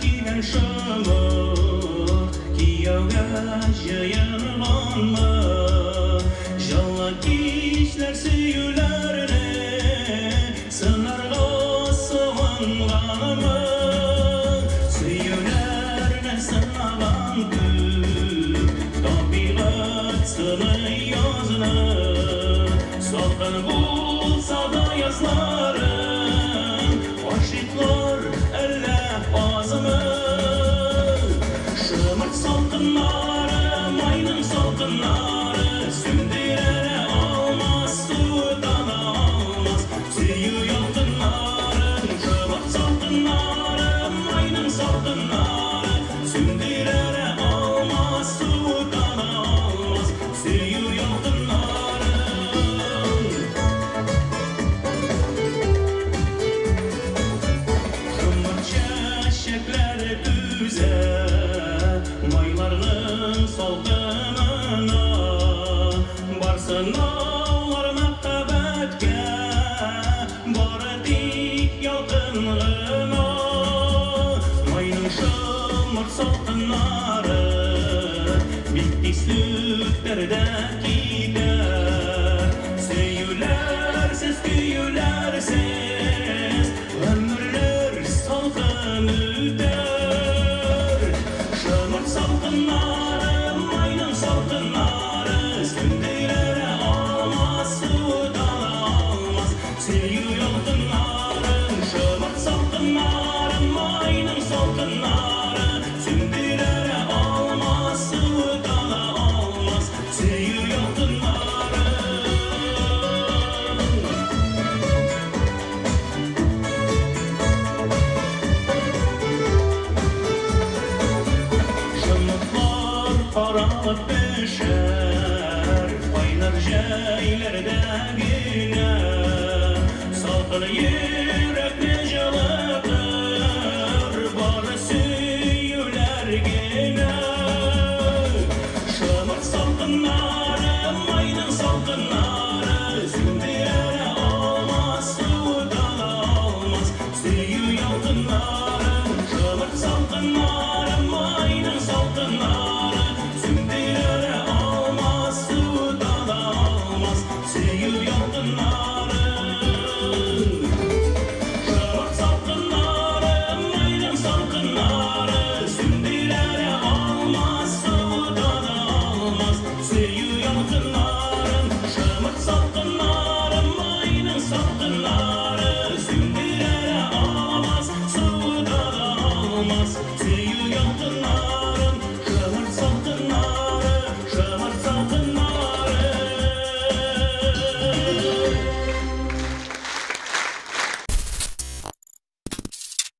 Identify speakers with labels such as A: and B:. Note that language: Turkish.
A: kiygan şamur kiyovga yayılmanma jalla kishlar suyularni sınarga soğanganma suyularni sınagan gün tabiat sını yazını salgın bulsa da yazlarım aşıklar ellep ağzımı şımırt salkınları mayının salkınları sündürere almaz sudan almaz suyu yalkınların şımırt salkınları mayının salkınları sündürere almaz sudan almaz suyu yalkınların çiçekler düze maylarının salgınına barsın ağlar məhəbbətə barı dik yalqınlığına mayının şımır salqınları bittik sütlərdə gider söyülərsiz güyülərsiz ömürlər salqın üter şımır salqınları mayının salqınları sündürere almaz sudan almaz suyu yalqınların şımır salqınları mayının salqınları sündürere almaz sudan almaz suyu yalqınların şımıtlar paralıp düşer oynar jeylerde güne salkın yürekli jalıdır barı süyüler gene şımırt salkınları mayının salkınları sündürere almaz sudan almaz suyu yalkınların şımırt salkınları mayının salkınları sündürere almaz sudan almaz suyu yalkınların şımırt salkınları mayının salkınları sündürere almaz sudan almaz suyu yalkınların